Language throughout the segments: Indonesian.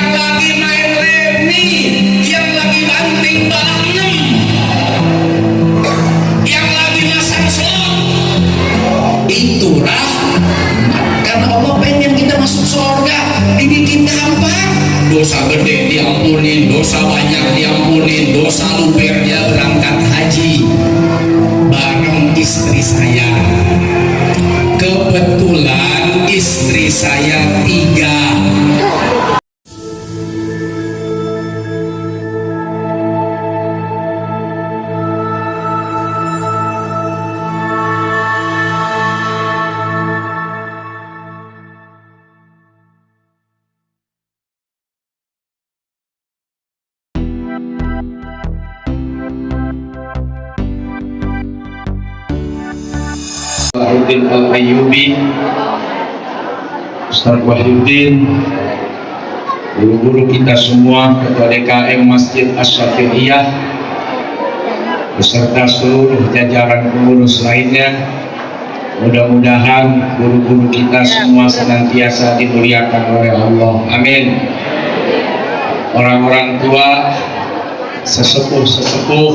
yang lagi main remi, yang lagi banting balem, yang lagi masang slot, itu rahmat. Karena Allah pengen kita masuk surga, dibikin gampang. Dosa gede diampunin, dosa banyak diampunin, dosa lubernya berangkat haji bareng istri saya. Kebetulan istri saya 3. Wahyuddin Al-Ayyubi, Ustaz Wahyuddin, guru-guru kita semua, Ketua DKM Masjid Asy-Syafi'iyah, beserta seluruh jajaran pengurus lainnya. Mudah-mudahan guru-guru kita semua senantiasa dimuliakan oleh Allah. Amin. Orang-orang tua, sesepuh-sesepuh,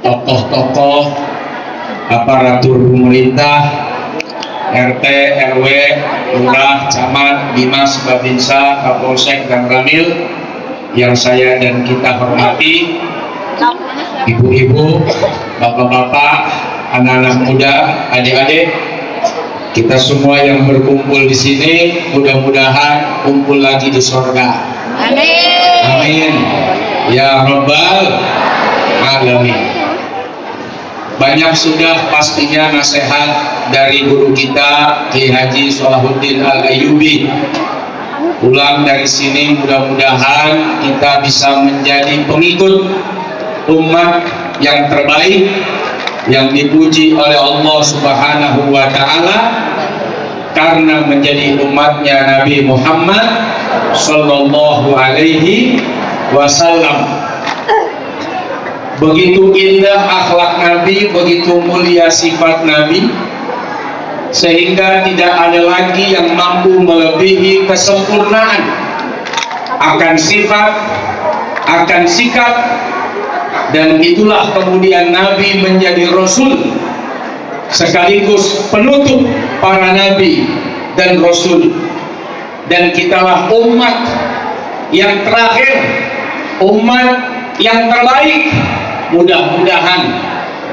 tokoh-tokoh, aparatur pemerintah, RT, RW, Lurah, Camat, Dimas, Babinsa, Kapolsek, dan Ramil yang saya dan kita hormati, ibu-ibu, bapak-bapak, anak-anak muda, adik-adik, kita semua yang berkumpul di sini, mudah-mudahan kumpul lagi di surga. Amin. Amin. Ya Rabbal Alamin. Banyak sudah pastinya nasihat dari guru kita Kiai Haji Sholahuddin Al-Ayyubi. Pulang dari sini mudah-mudahan kita bisa menjadi pengikut umat yang terbaik, yang dipuji oleh Allah Subhanahu wa Ta'ala karena menjadi umatnya Nabi Muhammad Sallallahu Alaihi Wasallam. Begitu indah akhlak Nabi, begitu mulia sifat Nabi, sehingga tidak ada lagi yang mampu melebihi kesempurnaan akan sifat, akan sikap. Dan itulah kemudian Nabi menjadi Rasul sekaligus penutup para Nabi dan Rasul. Dan kitalah umat yang terakhir, umat yang terbaik. Mudah-mudahan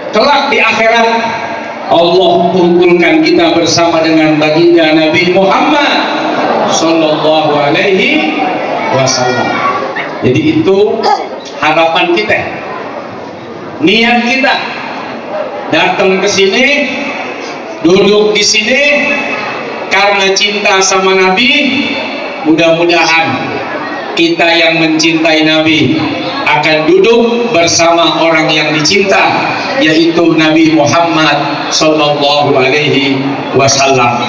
kelak di akhirat Allah kumpulkan kita bersama dengan baginda Nabi Muhammad Sallallahu Alaihi Wasallam. Jadi itu harapan kita, niat kita datang ke sini, duduk di sini karena cinta sama Nabi. Mudah-mudahan kita yang mencintai Nabi akan duduk bersama orang yang dicinta, yaitu Nabi Muhammad Sallallahu Alaihi Wasallam.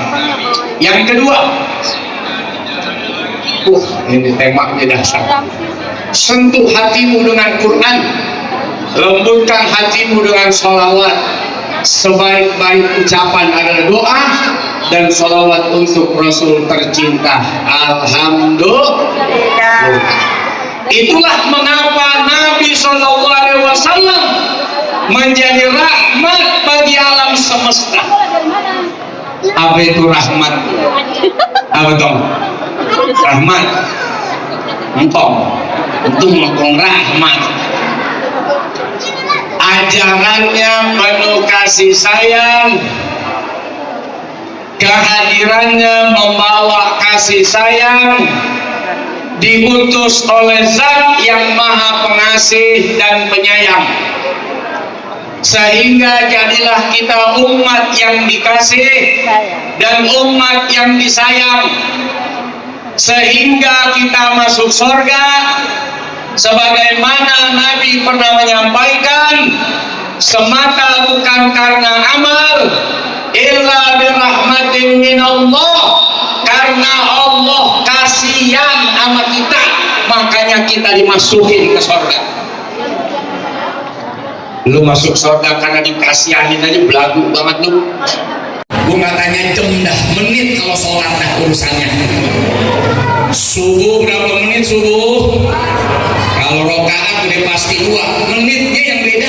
Yang kedua, ini temanya dasar. Sentuh hatimu dengan Quran, lembutkan hatimu dengan sholawat. Sebaik-baik ucapan adalah doa dan sholawat untuk Rasul tercinta. Alhamdulillah. Itulah mengapa Nabi Sallallahu Alaihi Wasallam menjadi rahmat bagi alam semesta. Apa itu rahmat? Apa dong? Rahmat. Entong. Itu mengkong rahmat. Ajarannya penuh kasih sayang. Kehadirannya membawa kasih sayang. Diutus oleh Zat yang Maha Pengasih dan Penyayang, sehingga jadilah kita umat yang dikasih dan umat yang disayang, sehingga kita masuk surga. Sebagaimana Nabi pernah menyampaikan, semata bukan karena amal, illa birahmatin minallah, karena Allah kasihan sama kita, makanya kita dimasukin ke surga. Lu masuk surga karena dikasihanin aja, belagu banget lu. Gue nggak tanya jam dah, menit kalau sholat dah urusannya. Subuh berapa menit? subuh. Kalau rokaat udah pasti 2 menitnya yang beda.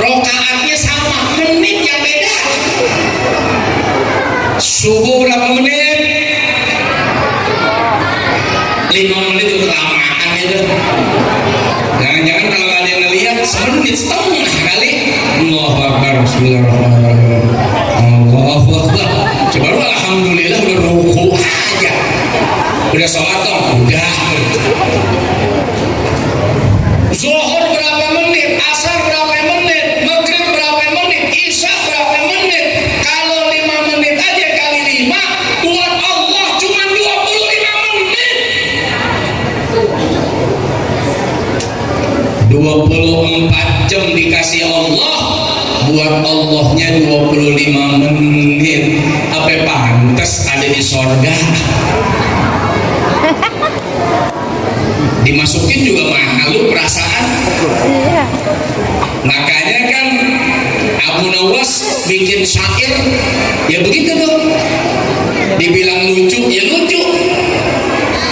Rokaatnya sama, menit yang beda. Subuh berapa menit? 5 menit itu kelamaan itu. Jangan-jangan kalau ada yang ngeliat 1 menit setengah kali. Allahu Akbar, bismillahirrahmanirrahim. Allahu Akbar. Coba lu alhamdulillah udah ruku aja. Udah sholat dong, udah. Zuhur berapa menit? Asar berapa menit? Maghrib berapa menit? Isya berapa menit? Kalau 5 menit aja kali 5, buat Allah cuma 25 menit. 24 jam dikasih Allah, buat Allahnya 25 menit. Apa pantas ada di sorga? Dimasukin juga mahal lu perasaan. Makanya kan Abu Nawas bikin syair ya begitu tuh. Dibilang lucu ya lucu,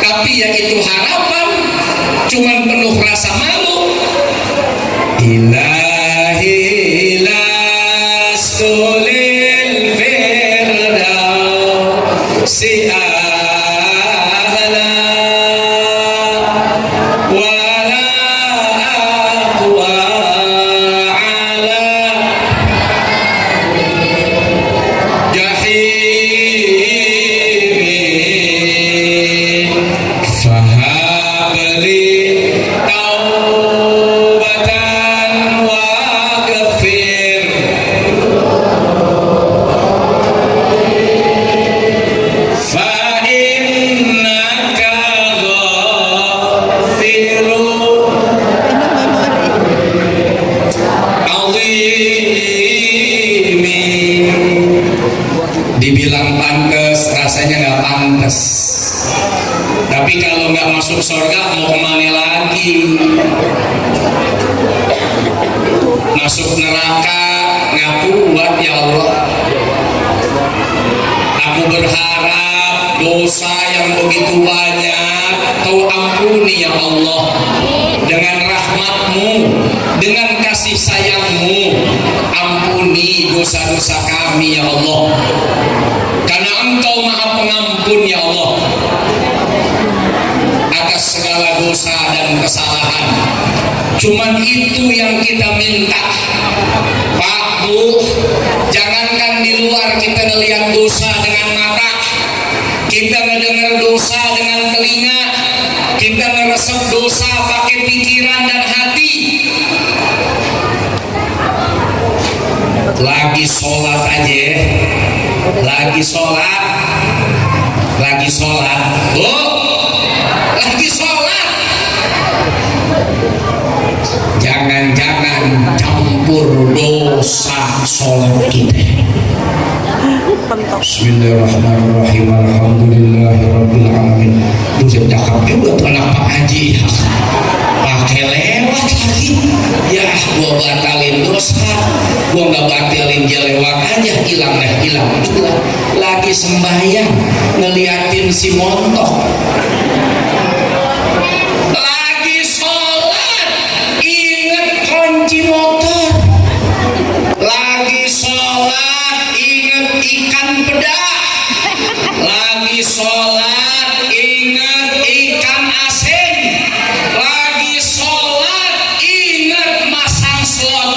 tapi ya itu harapan, cuman penuh rasa malu. Ilahi lastulil firdausi dibilang pantes, rasanya nggak pantes. Tapi kalau nggak masuk surga mau kemana lagi? Masuk neraka nggak kuat ya Allah. Aku berharap dosa yang begitu banyak Kau ampuni ya Allah, dengan rahmat-Mu, dengan kasih sayang-Mu. Ampuni dosa-dosa kami ya Allah, karena Engkau Maha Pengampun ya Allah atas segala dosa dan kesalahan. Cuman itu yang kita minta, Pak Bu. Jangankan di luar kita ngelihat dosa dengan mata, kita ngedengar dosa dengan telinga, kita ngeresep dosa pakai pikiran dan hati. Lagi sholat aja, lagi sholat, Bu, lagi sholat. Jangan-jangan campur dosa sholat kita. Bismillahirrahmanirrahim. Alhamdulillahirabbil alamin. Buset cakep juga tuh anak Pak Haji. Pakai lewat lagi. Ya, gua batalin dosa. Gua nggak batalin dia lewat aja, hilang. Lagi sembahyang ngeliatin si montok. Lagi sholat inget kunci motor. Lagi sholat inget ikan peda. Lagi sholat inget ikan asin. Lagi sholat inget masang slot.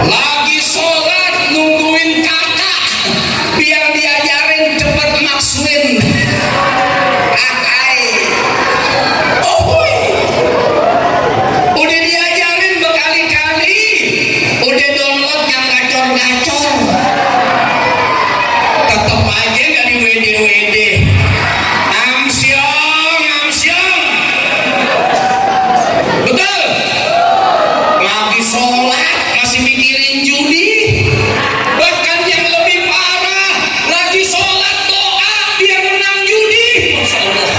Lagi sholat nungguin kakak biar diajarin cepet maksudin. Udah diajarin berkali-kali, udah download yang gacor-gacor, tetep aja gak di WD. Amsyong, betul. Lagi sholat masih mikirin judi. Bahkan yang lebih parah, lagi sholat doa biar menang judi. Masya Allah.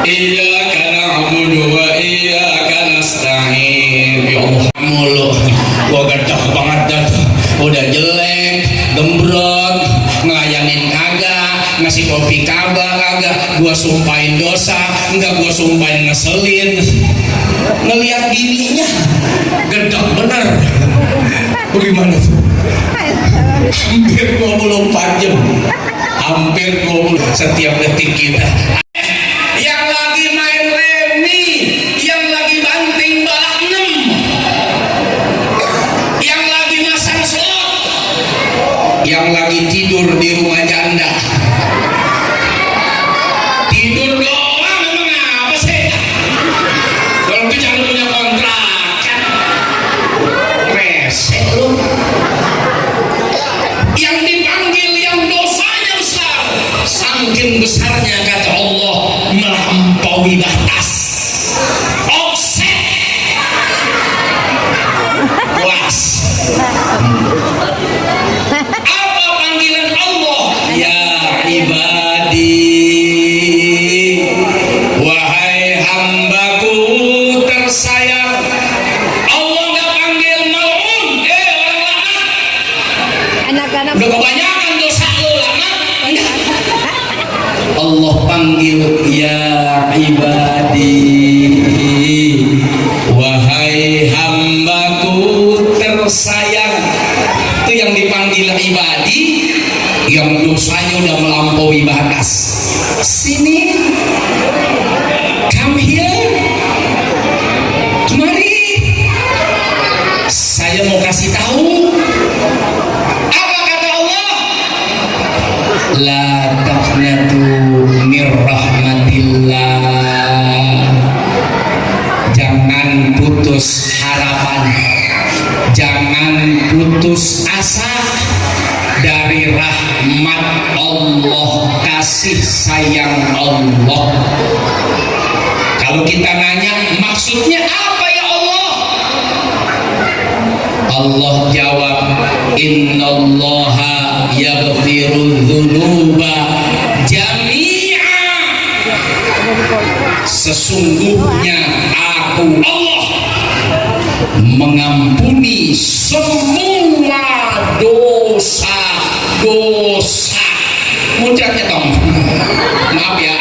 Iyyaka na'budu wa iyyaka nasta'in. Ya Allah, mulu gua gedek banget dah. Udah jelek, gembrot, ngasih kopi kagak, gua sumpahin dosa, enggak gua sumpahin ngeselin. Ngelihat bininya gedek bener. Bagaimana tuh? Hampir 24 jam. Hampir 20 setiap detik kita. Yang lagi main remi, yang lagi banting balak 6, yang lagi masang slot, yang lagi tidur di rumah janda. Tidur doang memang apa sih? Kalau itu jangan punya kontrakan. Resek lu. Yang dipanggil yang dosanya besar, saking besarnya kata Allah melampaui batas, offset, luas. Apa panggilan Allah? Ya ibadi, wahai hambaku tersayang. Allah nggak panggil mal'un, orang laknat. Anak-anak Udah kebanyakan dosa lo laknat. Allah panggil ya ibadi, wahai hambaku tersayang. Itu yang dipanggil ibadi, yang dosanya udah melampaui batas. Sini, come here, kemari. Saya mau kasih tahu. Apa kata Allah? La taqnatu mir rahmatillah. Jangan putus harapan, jangan putus asa dari rahmat Allah, kasih sayang Allah. Kalau kita nanya maksudnya apa ya Allah? Allah jawab, innallaha yaghfiru dzunuba jami'a. Sesungguhnya aku Allah mengampuni semua dosa-dosa. Muncratnya dong. Maaf ya.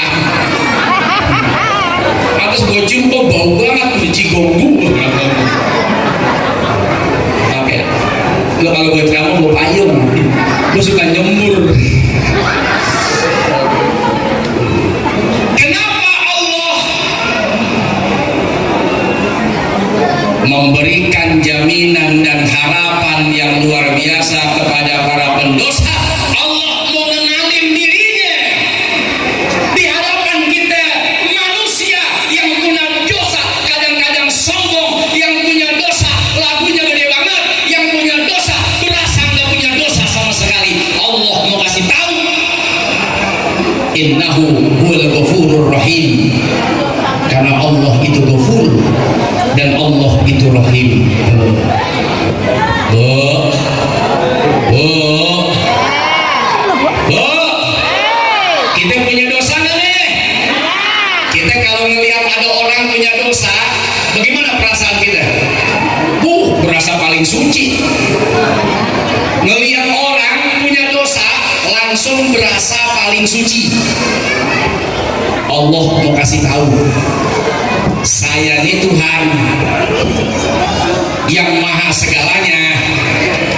Atas gue jumpa bau banget cigonggu. Maaf ya. Lo kalau gue ceramah gue payung. Gue suka nyembur. Kenapa Allah memberikan jaminan dan harapan yang luar biasa kepada para pendosa? Allah mau mengenalin dirinya di hadapan kita manusia yang punya dosa, kadang-kadang sombong, yang punya dosa lagunya gede banget, yang punya dosa berasa nggak punya dosa sama sekali. Allah mau kasih tahu, innahu huwal ghafurur rahim. Karena Allah itu ghafur dan Allah itu rahim. Bu, kita punya dosa nggak nih? Kita kalau ngelihat ada orang punya dosa, bagaimana perasaan kita? Berasa paling suci. Ngelihat orang punya dosa, langsung berasa paling suci. Allah mau kasih tahu, saya ini Tuhan yang maha segalanya.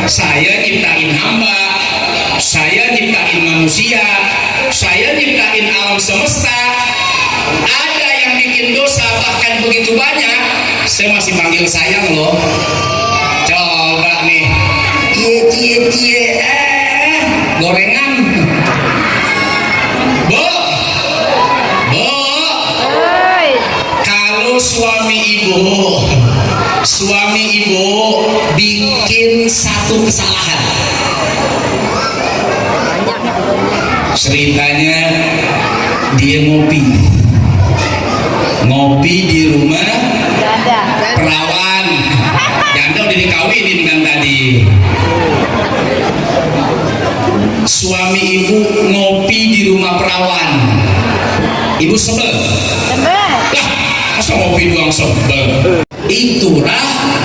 Saya nyiptain hamba, saya nyiptain manusia, saya nyiptain alam semesta. Ada yang bikin dosa bahkan begitu banyak, saya masih panggil sayang loh. Coba nih, gorengan. Kalau suami ibu bikin satu kesalahan, ceritanya dia ngopi di rumah perawan, janda udah dikawinin kan tadi. Suami ibu ngopi di rumah perawan, ibu sebel. Lah, masa ngopi doang sebel? Itu rahmat.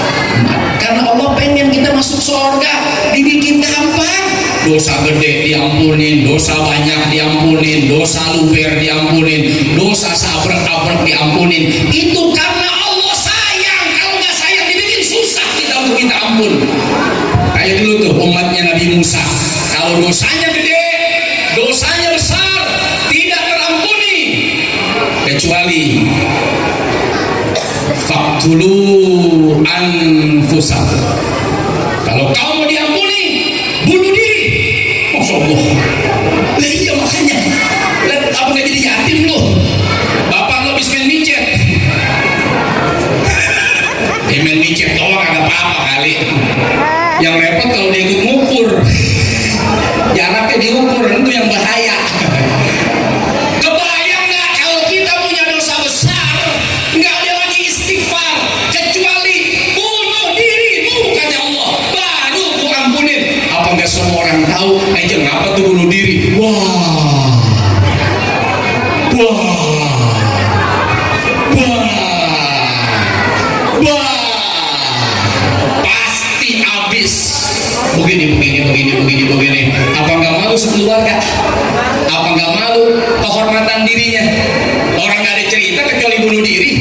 Karena Allah pengen kita masuk surga, dibikin gampang. dosa gede diampunin, dosa banyak diampunin, dosa luber diampunin, dosa sabrek-abrek diampunin. Itu karena Allah sayang. Kalau nggak sayang dibikin susah kita untuk minta ampun. Kayak dulu tuh umatnya Nabi Musa, kalau dosanya gede, dosanya besar, tidak terampuni kecuali faktulu anfusakum. Kalau kamu mau diampuni, bunuh diri. Masya Allah. Lah iya makanya. Lah apa nggak jadi yatim lo? Bapak lo habis main micet. Main micet doang agak apa-apa kali. Yang repot kalau dia ikut ngukur. Jaraknya diukur, itu yang bahaya. Kebayang nggak kalau kita punya dosa besar, nggak ada lagi istighfar kecuali bunuh dirimu, kata Allah, baru ku ampunin. Apa nggak semua orang tahu? Ngapa tuh bunuh diri? Wah, pasti habis. Begini. Apa nggak malu sekeluarga? Apa nggak malu kehormatan dirinya? Orang nggak ada cerita kecuali bunuh diri.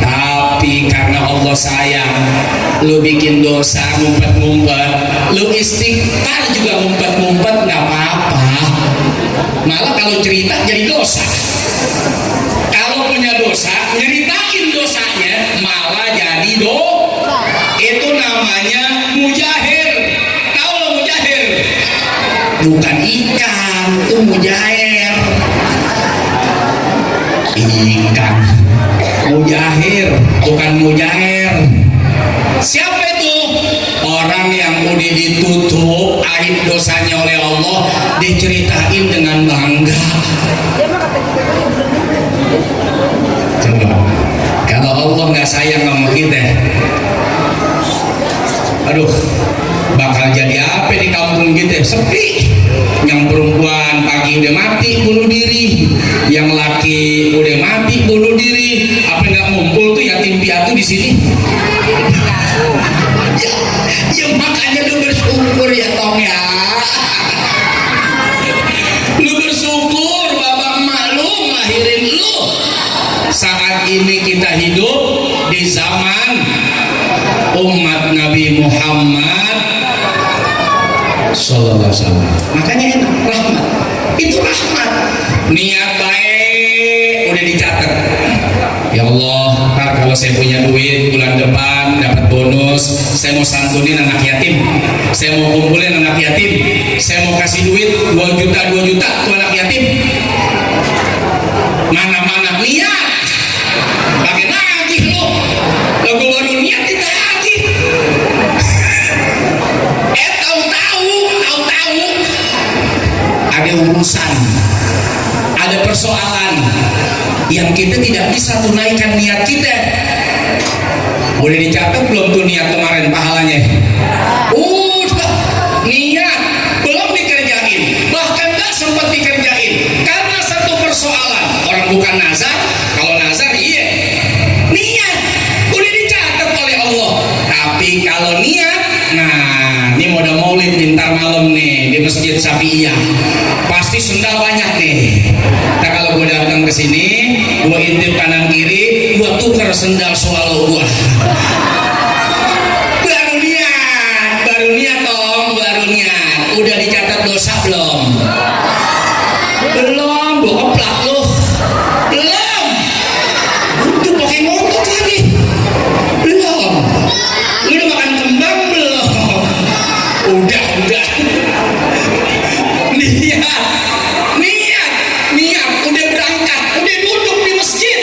Tapi karena Allah sayang, lu bikin dosa ngumpet-ngumpet, lu istighfar juga ngumpet-ngumpet, nggak apa-apa. Malah kalau cerita jadi dosa. Kalau punya dosa, nyeritain dosanya malah jadi dosa. Itu namanya mujahir. Tahu lo mujahir? Bukan ikan, itu mujair. Ikan. Mujahir, bukan mujair. Siapa itu? Orang yang udah ditutup aib dosanya oleh Allah, diceritain dengan bangga. Coba, kalau Allah nggak sayang sama kita, aduh, bakal jadi apa di kampung kita? Sepi. Yang perempuan pagi udah mati bunuh diri, yang laki udah mati bunuh diri. Apa nggak ngumpul tuh yatim piatu di sini? Ya makanya lu bersyukur ya Tom ya. Lu bersyukur bapak emak lu ngelahirin lu. Saat ini kita hidup di zaman umat Nabi Muhammad Sallallahu Alaihi Wasallam. Makanya enak, rahmat. Itu rahmat. Niat baik udah dicatat. Ya Allah, ntar kalau saya punya duit bulan depan dapat bonus, saya mau santunin anak yatim, saya mau kumpulin anak yatim, saya mau kasih duit 2 juta tuh anak yatim. Mana niat? Pakai nagih lo. Lagu baru niat ditagih. Tahu ada urusan, ada persoalan yang kita tidak bisa tunaikan niat kita. Udah dicatat belum tuh niat kemarin pahalanya? Udah, niat belum dikerjain, bahkan gak sempat dikerjain karena satu persoalan. Orang bukan nazar, kalau nazar iya, niat udah dicatat oleh Allah. Tapi kalau niat, nah ini modal maulid ntar malam nih di Masjid Syafi'iyah, pasti sendal banyak nih. Nah kalau gue datang ke sini, gue intip kanan kiri, gue tukar sendal swallow gue. Baru niat Tom, baru niat. Udah dicatat dosa belum? Belum, gue keplak loh. Belum. Udah pakai ngotot lagi. Belum. Lu udah makan kembang belum? Udah. Niat, udah berangkat, udah duduk di masjid,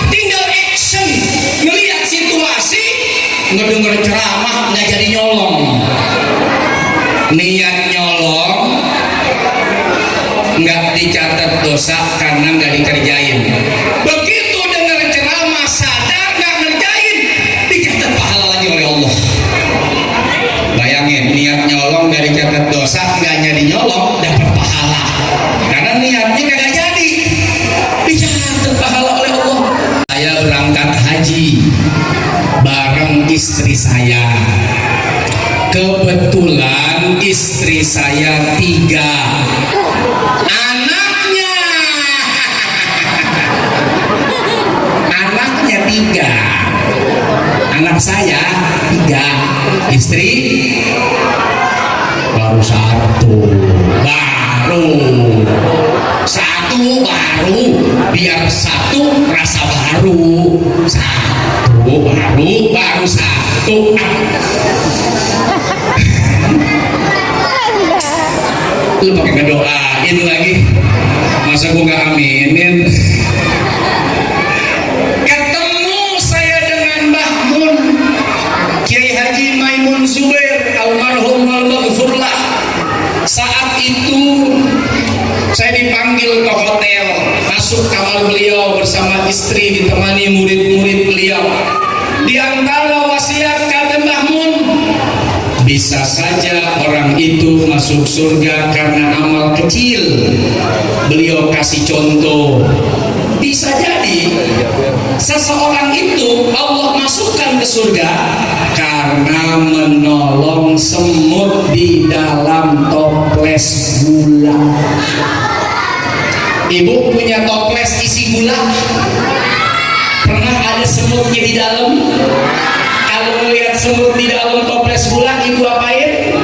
tinggal action, ngelihat situasi, ngedenger ceramah, nggak jadi nyolong. Niat nyolong, nggak dicatat dosa karena nggak dikerjain. Begitu dengar ceramah sadar nggak ngerjain, dicatat pahala lagi oleh Allah. Bayangin, niat nyolong dari catat dosa, nggak jadi nyolong dapat pahala karena niatnya kagak jadi, dicatat pahala oleh Allah. Saya berangkat haji bareng istri saya. Kebetulan dan istri saya 3. Anaknya anaknya 3. Anak saya 3, istri baru 1. Baru biar 1 rasa baru. 1 baru 1. Lu pakai ngedoain lagi, masa gua nggak aminin? Ketemu saya dengan Mbah Mun, Kiai Haji Maimun Zubair almarhum al-maghfurlah. Saat itu saya dipanggil ke hotel, masuk kamar beliau bersama istri, ditemani murid-murid beliau. Di antara wasiat kata Mbah Mun, bisa saja orang itu masuk surga karena amal kecil. Beliau kasih contoh, bisa jadi seseorang itu Allah masukkan ke surga karena menolong semut di dalam toples gula. Ibu punya toples isi gula, pernah ada semutnya di dalam? Kalau melihat semut di dalam toples gula, ibu apain?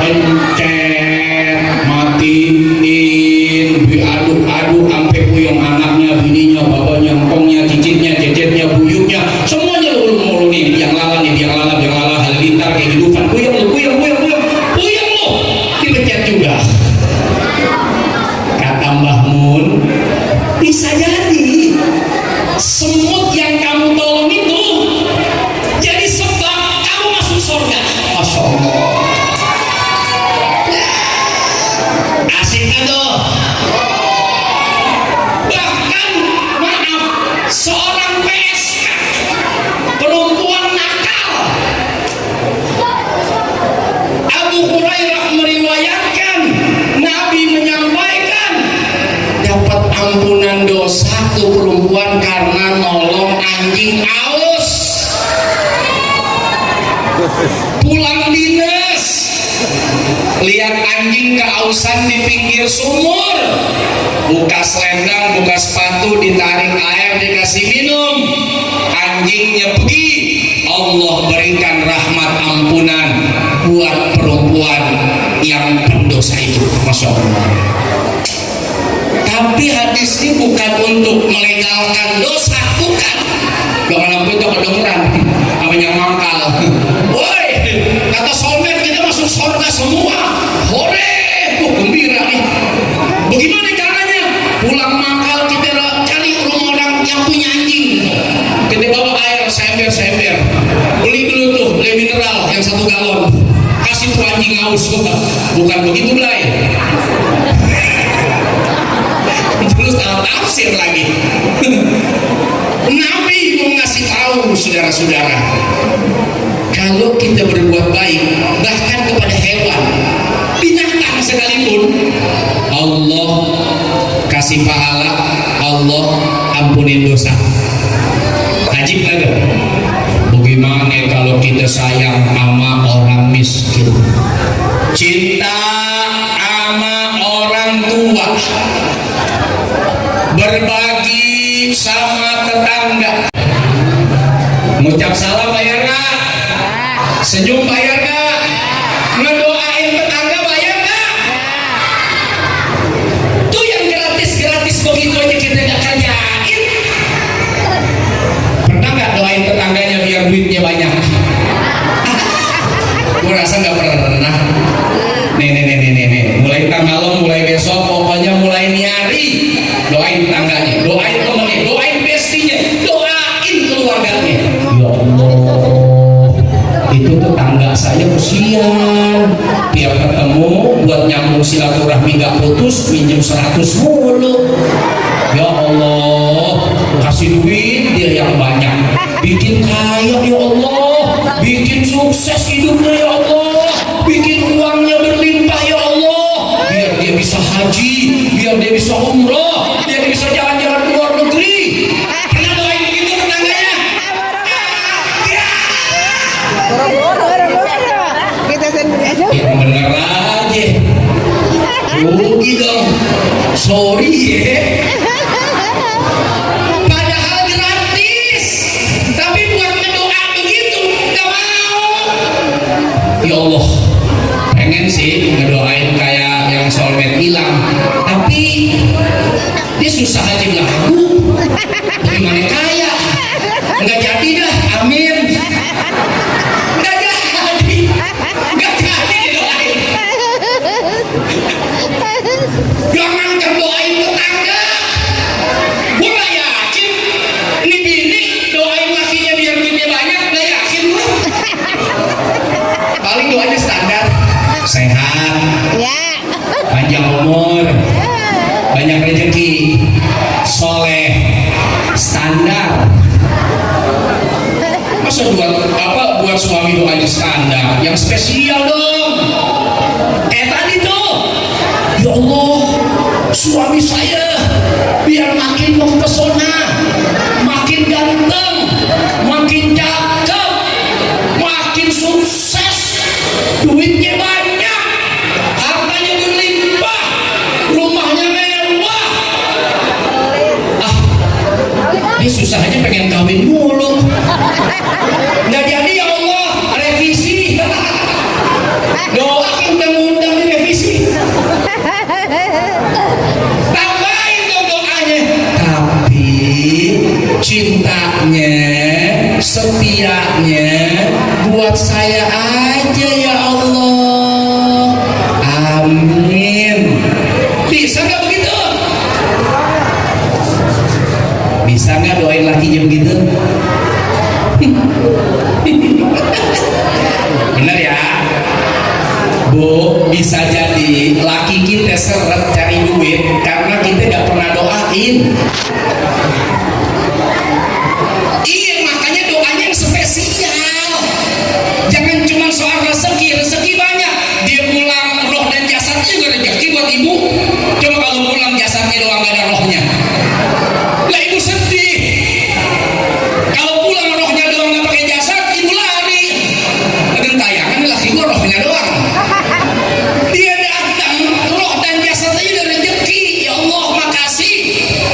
Pencet, matiin, diaduk-aduk sampai puyeng anaknya, bininya, babanya, engkongnya, cicitnya, cecetnya, buyutnya, semuanya lu nih, biang lala, halilintar, kehidupan, puyeng lu, dipencet juga. Kata Mbah Mun, bisa jadi semut yang kamu tolong itu jadi sebab kamu masuk surga. Masya Allah, asik kan tuh. Bahkan maaf, seorang PSK, perempuan nakal, Abu Hurairah meriwayatkan Nabi menyampaikan dapat ampunan dosa tuh perempuan karena nolong anjing aus. Pulang dinas, lihat anjing keausan di pinggir sumur, buka selendang, buka sepatu, ditarik air, dikasih minum, anjingnya pergi. Allah berikan rahmat ampunan buat perempuan yang pendosa itu. Masya Allah. Tapi hadis ini bukan untuk melegalkan dosa, bukan. Jangan sampai itu kedengeran sama yang mangkal. Woi, kata soulmate kita masuk surga semua. Hore, gembira nih. Bagaimana caranya? Pulang mangkal kita cari rumah orang yang punya anjing. Kita bawa air sember. Beli dulu tuh, beli mineral yang 1 galon. Kasih tuh anjing haus. Bukan begitu, Blay. Terus salah tafsir lagi. Nabi mau ngasih tahu saudara-saudara, kalau kita berbuat baik bahkan kepada hewan, binatang sekalipun, Allah kasih pahala, Allah ampunin dosa. Ajib lagi. Bagaimana kalau kita sayang sama orang miskin, cinta sama orang tua, berbagi sama tetangga, ngucap salam bayar gak? Senyum bayar gak? Ngedoain tetangga bayar gak? Tuh yang gratis begitu aja kita gak kerjain. Pernah gak doain tetangganya biar duitnya banyak? Gue rasa gak pernah. Nih, mulai tanggal lo, mulai besok, pokoknya mulai nyari, doain tetangganya, doain temennya, doain bestinya, doain keluarganya. Ya Allah, itu tetangga saya kesian, tiap ketemu buat nyambung silaturahmi gak putus, minjem 100 mulu. Ya Allah, kasih duit dia yang banyak, bikin kaya ya Allah, bikin sukses hidupnya ya Allah, bikin uangnya berlimpah ya Allah, biar dia bisa haji, biar dia bisa umroh, biar dia bisa jalan-jalan ke luar negeri. Pernah doain begitu tetangganya? Boro-boro kita sendiri aja. Yang beneran Sorry ya. Padahal gratis. Tapi buat ngedoa begitu gak mau. Ya Allah, pengen sih ngedoain kayak yang soulmate bilang, tapi dia susah aja bilang aku gimana kaya, nggak jadi dah, amin. Nggak jadi didoain. Jangan doain tetangga. Gue gak yakin ini bini doain lakinya biar duitnya banyak, gak yakin gue. Paling doanya standar, sehat, Ya. panjang umur, banyak rezeki, soleh, standar. Masa buat suami doanya standar, yang spesial dong. Kayak tadi tuh, ya Allah, suami saya biar makin mempesona, makin ganteng, makin cakep, makin sukses, duitnya banyak, hartanya berlimpah, rumahnya mewah. Dia susah aja pengen kawin mulu. Nggak jadi, ya Allah, revisi. Doa undang-undang direvisi. Tambahin dong doanya. Tapi cintanya, setianya buat saya aja ya Allah. Amin. Bisa nggak begitu? Bisa nggak doain lakinya begitu? Bener ya Bu, bisa jadi laki kita seret cari duit karena kita gak pernah doain. Iya, makanya doanya yang spesial. Jangan cuma soal rezeki, rezeki banyak. Dia pulang roh dan jasadnya juga rezeki buat ibu. Coba kalau pulang jasadnya doang gak ada rohnya, lah ibu sedih. Kalau pulang rohnya doang gak pakai jasad, ibu lari. Gentayangan laki gua rohnya doang. Dia datang, roh dan jasad aja udah rezeki. Ya Allah, makasih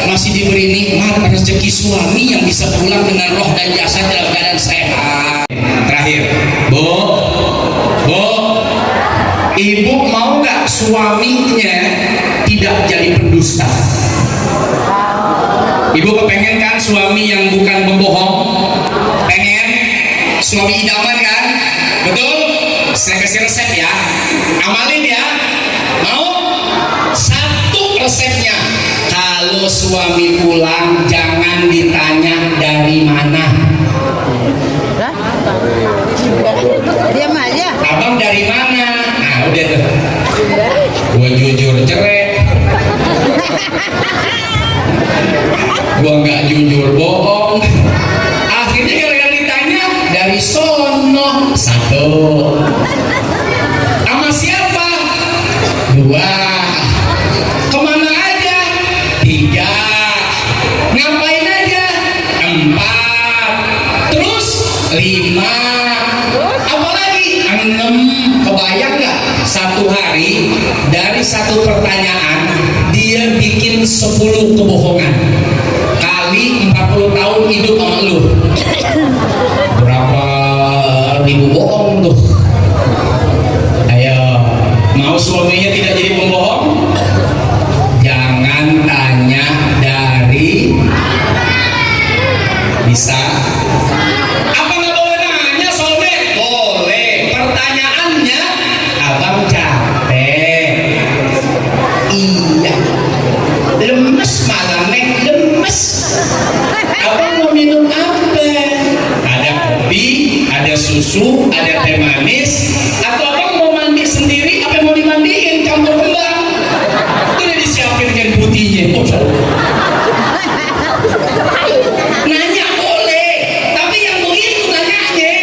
masih diberi nikmat rezeki suami yang bisa pulang dengan roh dan jasad dalam keadaan sehat. Terakhir, Bu, ibu mau nggak suaminya tidak jadi pendusta? Ibu kepengen kan suami yang bukan pembohong? Pengen? Suami idaman kan? Betul? Saya kasih resep ya, amalin ya. Mau? Satu resepnya, kalau suami pulang jangan ditanya dari mana. Diam aja. Abang dari mana? Nah udah tuh, gua jujur cerai, gua nggak jujur bohong. Akhirnya gara-gara ditanya dari sono, satu. Sama siapa? Dua. Kemana aja? Tiga. Ngapain aja? Empat. Terus lima. Apalagi? Enam. Kebayang nggak? Satu hari dari satu pertanyaan dia bikin 10 kebohongan. Kali 40 tahun hidup sama lu, berapa ribu bohong tuh? Ayo, mau suaminya tidak jadi pembohong? Jangan tanya dari bisa. Apa nggak boleh nanya soulmate? Boleh. Pertanyaannya, abang capek. Iya. Lemes malam nek, lemes. Abang mau minum apa? Ada kopi, ada susu, ada teh manis, atau abang mau mandi sendiri? Apa mau dimandiin? Campur kembang. Itu udah disiapin kan putihnya. Nanya boleh, tapi yang begitu nanyanya.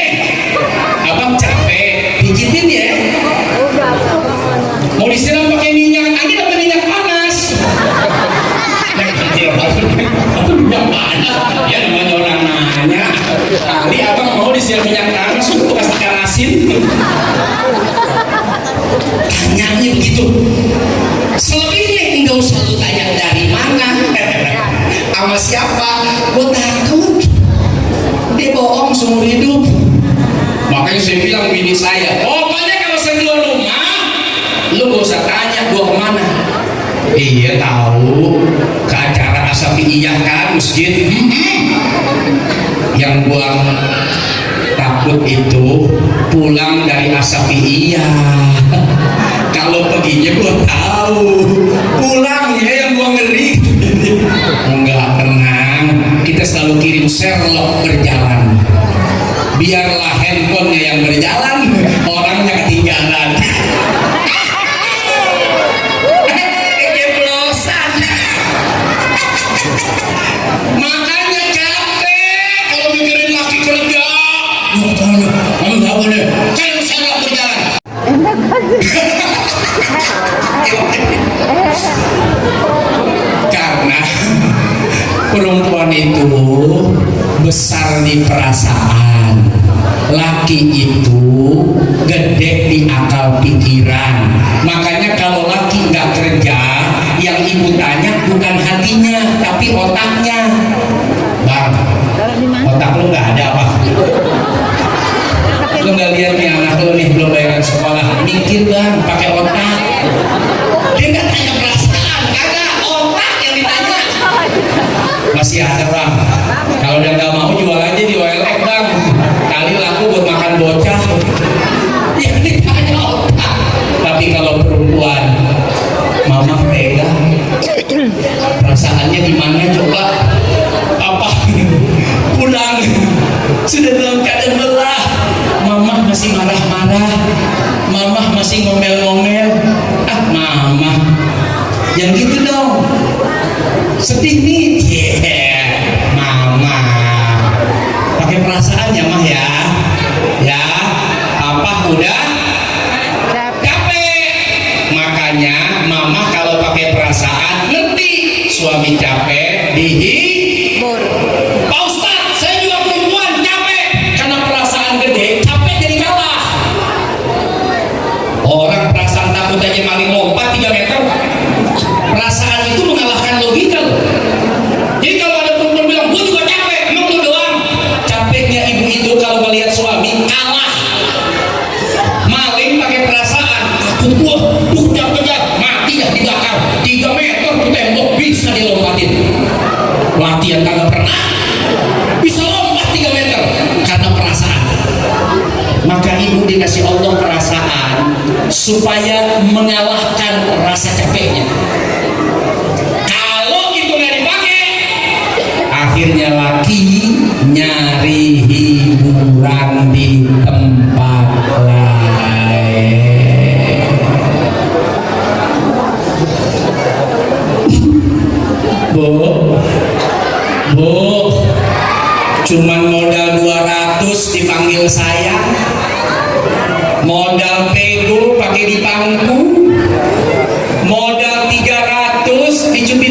Abang capek, pijitin ya. Mau disiram pakai minyak angin apa minyak panas? Aku minyak panas. Ya namanya orang nanya. Kali abang mau disiram minyak panas, aku kasih ikan asin. Tanyanya begitu. Selebihnya nggak Kau selalu tanya dari mana? Sama siapa? Gue takut dia bohong seumur hidup. Makanya saya bilang bini saya, pokoknya kalau saya keluar rumah lu gak usah tanya gua kemana. Iya tahu, ke acara Asafiiyah kan, masjid. Yang gua takut itu pulang dari Asafiiyah. Kalau perginya gua tahu, pulangnya yang gua ngeri. Enggak, tenang, kita selalu kirim Sherlock berjalan. Biarlah handphonenya yang berjalan, orangnya ketinggalan. Kejeblosan. Makanya capek kalau mikirin laki kerja. Kamu nggak boleh. Kan Sherlock berjalan. Karena perempuan itu besar di perasaan, laki itu gede di akal pikiran. Makanya kalau laki nggak kerja, yang ibu tanya bukan hatinya tapi otaknya. Bang, otak lu nggak ada apa? Lu nggak lihat nih anak lu nih belum bayaran sekolah, mikir bang pakai otak. Dia nggak tanya perasaan, kagak, otak yang ditanya. Masih ada bang, kalau udah nggak mau jual aja di OLX bang, kali laku buat makan bocah. Ya ditanya otak. Tapi kalau perempuan, mama tega, perasaannya gimana coba? Apa pulang sudah dalam keadaan lelah, mama masih marah-marah, mama masih ngomel-ngomel. Ah mama, yang gitu dong, sedih nih. Mama pakai perasaan ya mah ya, ya apa udah capek. Makanya mama kalau pakai perasaan ngerti suami capek dihibur. Pak Ustadz, saya juga perempuan capek karena perasaan gede, capek jadi kalah. Orang perasaan takut aja maling lompat 3 meter, perasaan itu mengalahkan logika loh. Jadi kalau ada perempuan bilang gue juga capek, emang lu doang? Capeknya ibu itu kalau melihat suami kalah. Maling pakai perasaan, takut gua kejar mati dah dibakar 3 meter ke tembok bisa dilompatin. Latihan kagak pernah bisa lompat 3 meter karena perasaan. Maka ibu dikasih Allah perasaan supaya mengalahkan rasa capeknya. Kalau itu nggak dipakai, akhirnya laki nyari hiburan di tempat lain. Bu, cuman modal 200 dipanggil saya, modal pego pakai dipangku, modal 300 dicubit